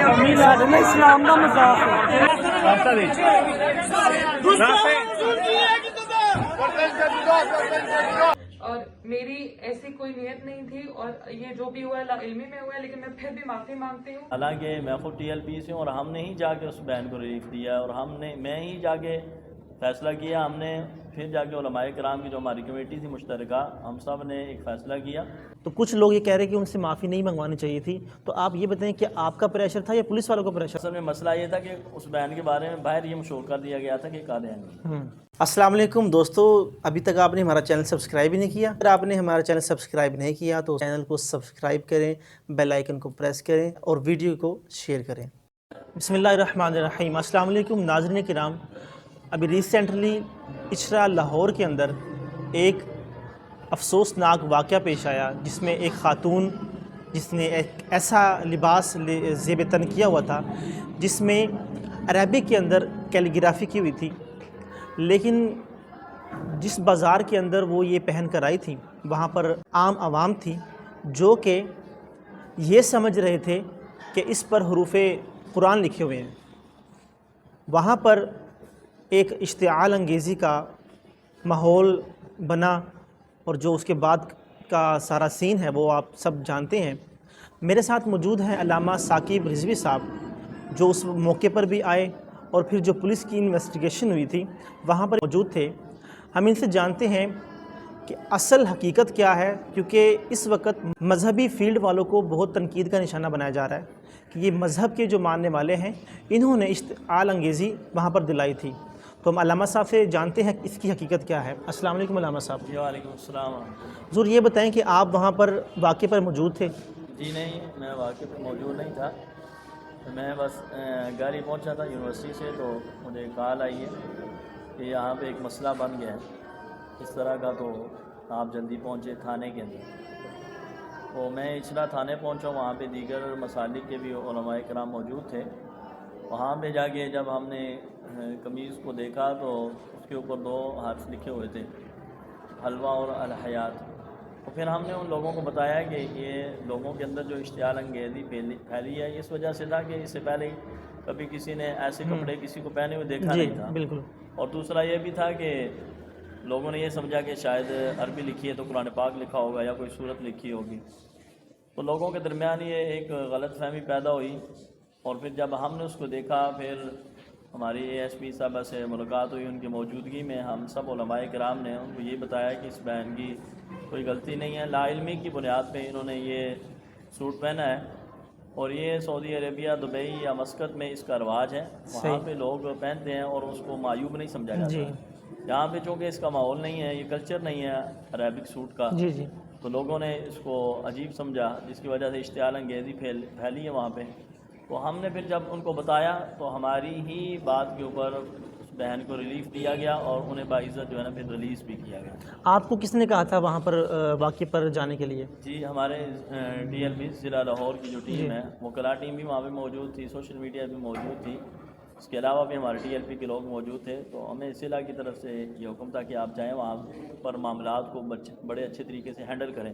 اسلام کا مذاق اور میری ایسی کوئی نیت نہیں تھی اور یہ جو بھی ہوا ہے علمی میں ہوا ہے، لیکن میں پھر بھی معافی مانگتی ہوں۔ حالانکہ میں خود ٹی ایل پی سے ہوں اور ہم نے ہی جا کے اس بہن کو ریلیف دیا اور میں ہی جا کے فیصلہ کیا، ہم نے پھر جا کے علماء کرام کی جو ہماری کمیٹی تھی مشترکہ، ہم سب نے ایک فیصلہ کیا۔ تو کچھ لوگ یہ کہہ رہے ہیں کہ ان سے معافی نہیں منگوانی چاہیے تھی، تو آپ یہ بتائیں کہ آپ کا پریشر تھا یا پولیس والوں کا پریشر؟ اصل میں مسئلہ یہ تھا کہ اس بہن کے بارے میں باہر یہ مشہور کر دیا گیا تھا کہ قادیانی۔ السلام علیکم دوستو، ابھی تک آپ نے ہمارا چینل سبسکرائب ہی نہیں کیا، اگر آپ نے ہمارا چینل سبسکرائب نہیں کیا تو چینل کو سبسکرائب کریں، بیل آئیکن کو پریس کریں اور ویڈیو کو شیئر کریں۔ بسم اللہ الرحمن الرحیم۔ السلام علیکم ناظرین کرام، ابھی ریسنٹلی اچھرا لاہور کے اندر ایک افسوسناک واقعہ پیش آیا، جس میں ایک خاتون جس نے ایک ایسا لباس زیب تن کیا ہوا تھا جس میں عربک کے اندر کیلیگرافی کی ہوئی تھی، لیکن جس بازار کے اندر وہ یہ پہن کر آئی تھی وہاں پر عام عوام تھی جو کہ یہ سمجھ رہے تھے کہ اس پر حروف قرآن لکھے ہوئے ہیں۔ وہاں پر ایک اشتعال انگیزی کا ماحول بنا اور جو اس کے بعد کا سارا سین ہے وہ آپ سب جانتے ہیں۔ میرے ساتھ موجود ہیں علامہ ثاقب رضوی صاحب، جو اس موقع پر بھی آئے اور پھر جو پولیس کی انویسٹیگیشن ہوئی تھی وہاں پر موجود تھے۔ ہم ان سے جانتے ہیں کہ اصل حقیقت کیا ہے، کیونکہ اس وقت مذہبی فیلڈ والوں کو بہت تنقید کا نشانہ بنایا جا رہا ہے کہ یہ مذہب کے جو ماننے والے ہیں انہوں نے اشتعال انگیزی وہاں پر دلائی تھی۔ تو ہم علامہ صاحب سے جانتے ہیں اس کی حقیقت کیا ہے۔ السلام علیکم علامہ صاحب۔ وعلیکم السلام۔ حضور یہ بتائیں کہ آپ وہاں پر واقعے پر موجود تھے؟ جی نہیں، میں واقعے پر موجود نہیں تھا، میں بس گھر ہی پہنچا تھا یونیورسٹی سے، تو مجھے کال آئی ہے کہ یہاں پہ ایک مسئلہ بن گیا ہے اس طرح کا، تو آپ جلدی پہنچے تھانے کے اندر۔ تو میں اچھلا تھانے پہنچا، وہاں پہ دیگر مسالک کے بھی علماء کرام موجود تھے۔ وہاں پہ جا کے جب ہم نے قمیض کو دیکھا تو اس کے اوپر 2 حرف لکھے ہوئے تھے، حلوہ اور الحیات۔ تو پھر ہم نے ان لوگوں کو بتایا کہ یہ لوگوں کے اندر جو اشتعال انگیزی پھیلی ہے اس وجہ سے تھا کہ اس سے پہلے کبھی کسی نے ایسے کپڑے کسی کو پہنے ہوئے دیکھا نہیں تھا۔ بالکل۔ اور دوسرا یہ بھی تھا کہ لوگوں نے یہ سمجھا کہ شاید عربی لکھی ہے تو قرآن پاک لکھا ہوگا یا کوئی صورت لکھی ہوگی، تو لوگوں کے درمیان یہ ایک غلط فہمی پیدا ہوئی۔ اور پھر جب ہم نے اس کو دیکھا، پھر ہماری اے ایس پی صاحبہ سے ملاقات ہوئی، ان کی موجودگی میں ہم سب علماء کرام نے ان کو یہ بتایا کہ اس بہن کی کوئی غلطی نہیں ہے، لا علمی کی بنیاد پہ انہوں نے یہ سوٹ پہنا ہے، اور یہ سعودی عربیہ، دبئی یا مسقط میں اس کا رواج ہے، وہاں پہ لوگ پہنتے ہیں اور اس کو معیوب نہیں سمجھا جاتا۔ یہاں پہ چونکہ اس کا ماحول نہیں ہے، یہ کلچر نہیں ہے عربک سوٹ کا، تو لوگوں نے اس کو عجیب سمجھا، جس کی وجہ سے اشتعال انگیزی پھیلی ہے وہاں پہ۔ تو ہم نے پھر جب ان کو بتایا تو ہماری ہی بات کے اوپر اس بہن کو ریلیف دیا گیا اور انہیں باعزت جو ہے نا پھر ریلیز بھی کیا گیا۔ آپ کو کس نے کہا تھا وہاں پر واقعے پر جانے کے لیے؟ جی ہمارے ٹی ایل پی ضلع لاہور کی جو ٹیم ہے، وکلاء ٹیم بھی وہاں پہ موجود تھی، سوشل میڈیا بھی موجود تھی، اس کے علاوہ بھی ہمارے ٹی ایل پی کے لوگ موجود تھے۔ تو ہمیں ضلع کی طرف سے یہ حکم تھا کہ آپ جائیں وہاں پر معاملات کو بڑے اچھے طریقے سے ہینڈل کریں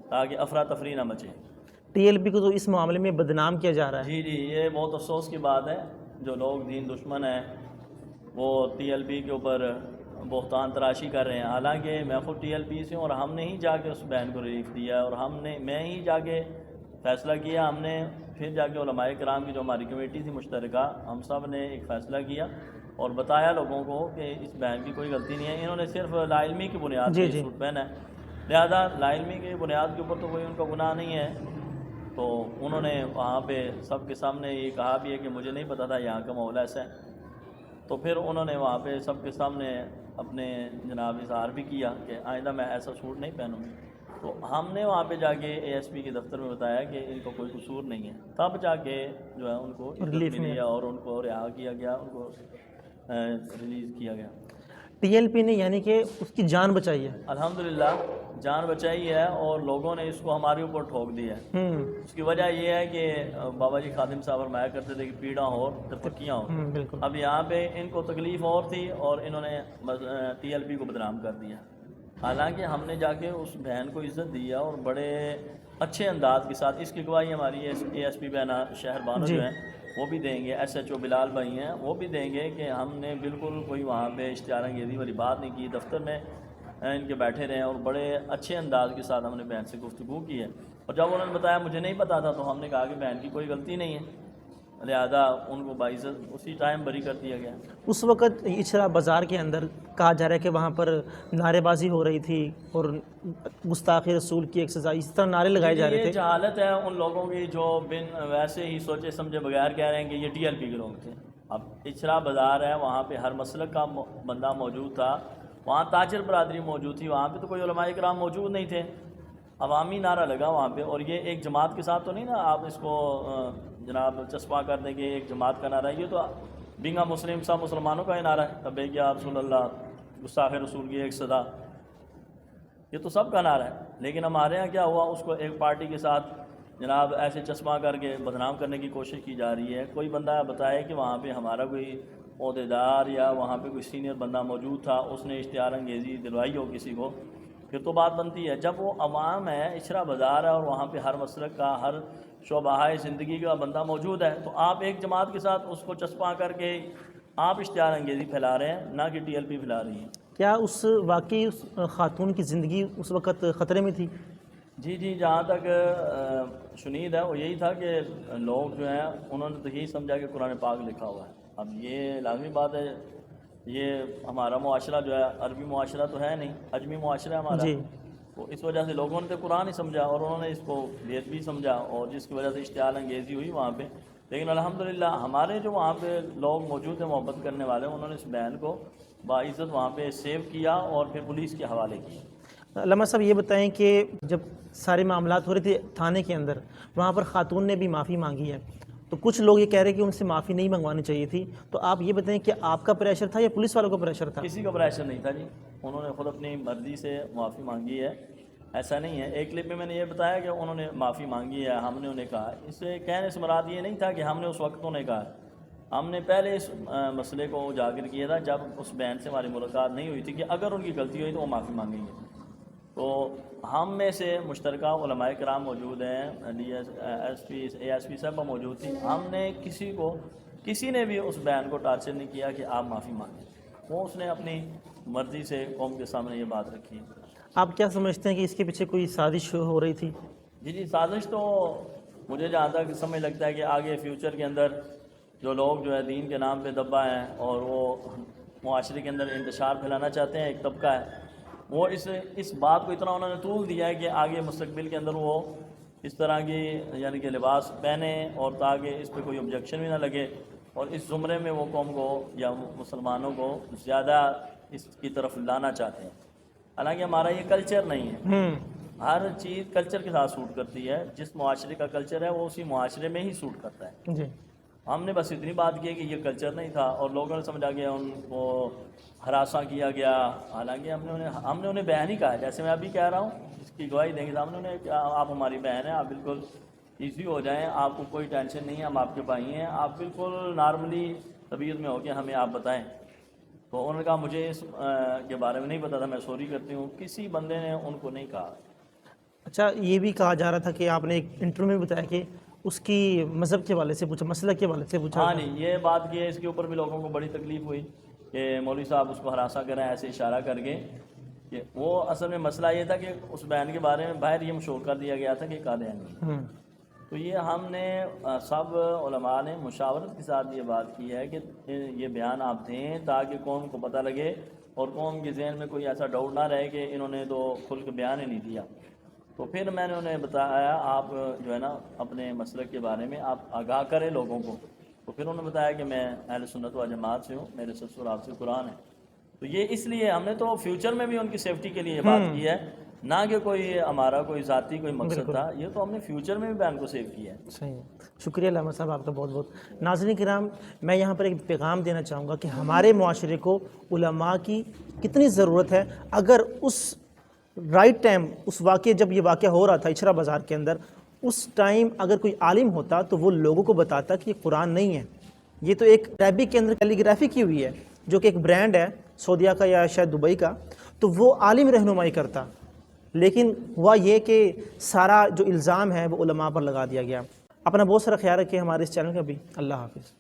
تاکہ افراتفری نہ مچے۔ ٹی ایل پی کو تو اس معاملے میں بدنام کیا جا رہا ہے۔ جی یہ بہت افسوس کی بات ہے، جو لوگ دین دشمن ہیں وہ ٹی ایل پی کے اوپر بہتان تراشی کر رہے ہیں۔ حالانکہ میں خود ٹی ایل پی سے ہوں اور ہم نے ہی جا کے اس بہن کو ریلیف دیا اور میں ہی جا کے فیصلہ کیا، ہم نے پھر جا کے علماء کرام کی جو ہماری کمیٹی تھی مشترکہ، ہم سب نے ایک فیصلہ کیا اور بتایا لوگوں کو کہ اس بہن کی کوئی غلطی نہیں ہے، انہوں نے صرف لا علمی کی بنیاد پہ سوٹ پہنا ہے، لہذا لا علمی کی بنیاد کے اوپر تو کوئی ان کا گناہ نہیں ہے۔ تو انہوں نے وہاں پہ سب کے سامنے یہ کہا بھی ہے کہ مجھے نہیں پتا تھا یہاں کا ماحول ایسا ہے، تو پھر انہوں نے وہاں پہ سب کے سامنے اپنے جناب اظہار بھی کیا کہ آئندہ میں ایسا سوٹ نہیں پہنوں گی۔ تو ہم نے وہاں پہ جا کے اے ایس پی کے دفتر میں بتایا کہ ان کو کوئی قصور نہیں ہے، تب جا کے جو ہے ان کو ریلیف ملی اور ان کو رہا کیا گیا، ان کو ریلیز کیا گیا۔ ٹی ایل پی نے یعنی کہ اس کی جان بچائی ہے؟ الحمدللہ جان بچائی ہے، اور لوگوں نے اس کو ہمارے اوپر ٹھوک دیا ہے۔ اس کی وجہ یہ ہے کہ بابا جی خادم صاحب فرمایا کرتے تھے کہ پیڑاں ہو تو پکیاں ہو، اب یہاں پہ ان کو تکلیف اور تھی اور انہوں نے ٹی ایل پی کو بدنام کر دیا۔ حالانکہ ہم نے جا کے اس بہن کو عزت دی ہے اور بڑے اچھے انداز کے ساتھ. اس کی گواہی ہماری اے ایس پی بہنا شہر بانو جو ہیں وہ بھی دیں گے, ایس ایچ او بلال بھائی ہیں وہ بھی دیں گے کہ ہم نے بالکل کوئی وہاں پہ اشتہار انگیزی والی بات نہیں کی. دفتر میں ان کے بیٹھے رہے اور بڑے اچھے انداز کے ساتھ ہم نے بہن سے گفتگو کی ہے. اور جب انہوں نے بتایا مجھے نہیں پتا تھا تو ہم نے کہا کہ بہن کی کوئی غلطی نہیں ہے, لہذا ان کو باعزت اسی ٹائم بری کر دیا گیا. اس وقت اچھرا بازار کے اندر کہا جا رہا ہے کہ وہاں پر نعرے بازی ہو رہی تھی اور گستاخی رسول کی ایک سزا, اس طرح نعرے لگائے جا رہے یہ تھے. جہالت ہے ان لوگوں کی جو بن ویسے ہی سوچے سمجھے بغیر کہہ رہے ہیں کہ یہ ٹی ایل پی کے لوگ تھے. اب اچھرا بازار ہے, وہاں پہ ہر مسلک کا بندہ موجود تھا, وہاں تاجر برادری موجود تھی, وہاں پہ تو کوئی علماء کرام موجود نہیں تھے. عوامی نعرہ لگا وہاں پہ, اور یہ ایک جماعت کے ساتھ تو نہیں نا آپ اس کو جناب چسپاں کر دیں کہ ایک جماعت کا نعرہ ہے. یہ تو بینگا مسلم سب مسلمانوں کا ہی نعرہ ہے, لبیک یا رسول اللہ, گستاخ رسول کی ایک صدا, یہ تو سب کا نعرہ ہے. لیکن ہمارے یہاں کیا ہوا, اس کو ایک پارٹی کے ساتھ جناب ایسے چسپاں کر کے بدنام کرنے کی کوشش کی جا رہی ہے. کوئی بندہ بتائے کہ وہاں پہ ہمارا کوئی عہدیدار یا وہاں پہ کوئی سینئر بندہ موجود تھا, اس نے اشتہار انگیزی دلوائی ہو کسی کو, پھر تو بات بنتی ہے. جب وہ عوام ہے, اچھرا بازار ہے, اور وہاں پہ ہر مسلک کا ہر شعبہ زندگی کا بندہ موجود ہے, تو آپ ایک جماعت کے ساتھ اس کو چسپاں کر کے آپ اشتہار انگیزی پھیلا رہے ہیں, نہ کہ ٹی ایل پی پھیلا رہی ہیں. کیا اس واقعی اس خاتون کی زندگی اس وقت خطرے میں تھی؟ جی, جہاں تک شنید ہے وہ یہی تھا کہ لوگ جو ہیں انہوں نے تو یہی سمجھا کہ قرآن پاک لکھا ہوا ہے. اب یہ لازمی بات ہے, یہ ہمارا معاشرہ جو ہے عربی معاشرہ تو ہے نہیں, اجمی معاشرہ ہے ہمارا, تو اس وجہ سے لوگوں نے تو قرآن ہی سمجھا اور انہوں نے اس کو بیت بھی سمجھا, اور جس کی وجہ سے اشتعال انگیزی ہوئی وہاں پہ. لیکن الحمدللہ ہمارے جو وہاں پہ لوگ موجود ہیں محبت کرنے والے, انہوں نے اس بہن کو باعزت وہاں پہ سیو کیا اور پھر پولیس کے حوالے کیا. علامہ صاحب یہ بتائیں کہ جب سارے معاملات ہو رہے تھے تھانے کے اندر, وہاں پر خاتون نے بھی معافی مانگی ہے, تو کچھ لوگ یہ کہہ رہے ہیں کہ ان سے معافی نہیں منگوانی چاہیے تھی, تو آپ یہ بتائیں کہ آپ کا پریشر تھا یا پولیس والوں کا پریشر تھا؟ کسی کا پریشر نہیں تھا جی, انہوں نے خود اپنی مرضی سے معافی مانگی ہے, ایسا نہیں ہے. ایک کلپ میں نے یہ بتایا کہ انہوں نے معافی مانگی ہے, ہم نے انہیں کہا. اس سے کہنے سے مراد یہ نہیں تھا کہ ہم نے اس وقت انہیں کہا, ہم نے پہلے اس مسئلے کو اجاگر کیا تھا جب اس بہن سے ہماری ملاقات نہیں ہوئی تھی کہ اگر ان کی غلطی ہوئی تو وہ معافی مانگیں گے. تو ہم میں سے مشترکہ علماء کرام موجود ہیں, D S P A S P صاحبہ موجود تھی, ہم نے کسی نے بھی اس بہن کو ٹارچر نہیں کیا کہ آپ معافی مانگیں. وہ اس نے اپنی مرضی سے قوم کے سامنے یہ بات رکھی. آپ کیا سمجھتے ہیں کہ اس کے پیچھے کوئی سازش ہو رہی تھی؟ جی, سازش تو مجھے جہاں تک سمجھ لگتا ہے کہ آگے فیوچر کے اندر جو لوگ جو ہے دین کے نام پہ دبا ہیں اور وہ معاشرے کے اندر انتشار پھیلانا چاہتے ہیں, ایک طبقہ ہے, وہ اس بات کو اتنا انہوں نے طول دیا ہے کہ آگے مستقبل کے اندر وہ اس طرح کی یعنی کہ لباس پہنے, اور تاکہ اس پہ کوئی آبجیکشن بھی نہ لگے, اور اس زمرے میں وہ قوم کو یا مسلمانوں کو زیادہ اس کی طرف لانا چاہتے ہیں. حالانکہ ہمارا یہ کلچر نہیں ہے, ہر چیز کلچر کے ساتھ سوٹ کرتی ہے. جس معاشرے کا کلچر ہے وہ اسی معاشرے میں ہی سوٹ کرتا ہے. جی, ہم نے بس اتنی بات کی کہ یہ کلچر نہیں تھا, اور لوگوں نے سمجھا کہ ان کو ہراساں کیا گیا. حالانکہ ہم نے انہیں بہن ہی کہا ہے, جیسے میں ابھی کہہ رہا ہوں, اس کی گواہی دیں گے سامنے انہیں کہ آپ ہماری بہن ہیں, آپ بالکل ایزی ہو جائیں, آپ کو کوئی ٹینشن نہیں ہے, ہم آپ کے بھائی ہیں, آپ بالکل نارملی طبیعت میں ہو کے ہمیں آپ بتائیں. تو انہوں نے کہا مجھے اس کے بارے میں نہیں پتا تھا, میں سوری کرتی ہوں. کسی بندے نے ان کو نہیں کہا. اچھا, یہ بھی کہا جا رہا تھا کہ آپ نے ایک انٹرویو میں بتایا کہ اس کی مذہب کے حوالے سے پوچھا, مسلک کے حوالے سے پوچھا. ہاں نہیں, یہ بات کی ہے, اس کے اوپر بھی لوگوں کو بڑی تکلیف ہوئی کہ مولوی صاحب اس کو ہراساں کریں ایسے اشارہ کر کے. کہ وہ اصل میں مسئلہ یہ تھا کہ اس بہن کے بارے میں باہر یہ مشہور کر دیا گیا تھا کہ قادیانی. تو یہ ہم نے سب علماء نے مشاورت کے ساتھ یہ بات کی ہے کہ یہ بیان آپ دیں تاکہ قوم کو پتہ لگے اور قوم کے ذہن میں کوئی ایسا ڈاؤٹ نہ رہے کہ انہوں نے تو کھل کے بیان ہی نہیں دیا. تو پھر میں نے انہیں بتایا آپ جو ہے نا اپنے مسلک کے بارے میں آپ آگاہ کریں لوگوں کو. تو پھر انہوں نے بتایا کہ میں اہل سنت و جماعت سے ہوں, میرے سلسلہ آپ سے قرآن ہے. تو یہ اس لیے ہم نے تو فیوچر میں بھی ان کی سیفٹی کے لیے یہ بات کی ہے, نہ کہ کوئی ہمارا کوئی ذاتی کوئی مقصد تھا. یہ تو ہم نے فیوچر میں بھی بیان کو سیو کیا ہے. صحیح, شکریہ علامہ صاحب آپ کا بہت بہت. ناظرین کرام, میں یہاں پر ایک پیغام دینا چاہوں گا کہ ہمارے معاشرے کو علماء کی کتنی ضرورت ہے. اگر اس رائٹ ٹائم, اس واقعے جب یہ واقعہ ہو رہا تھا اچھرا بازار کے اندر, اس ٹائم اگر کوئی عالم ہوتا تو وہ لوگوں کو بتاتا کہ یہ قرآن نہیں ہے, یہ تو ایک عربک کے اندر کیلیگرافی کی ہوئی ہے جو کہ ایک برانڈ ہے سعودیہ کا یا شاید دبئی کا, تو وہ عالم رہنمائی کرتا. لیکن ہوا یہ کہ سارا جو الزام ہے وہ علماء پر لگا دیا گیا۔ اپنا بہت سارا خیال رکھیں، ہمارے اس چینل کا بھی۔ اللہ حافظ۔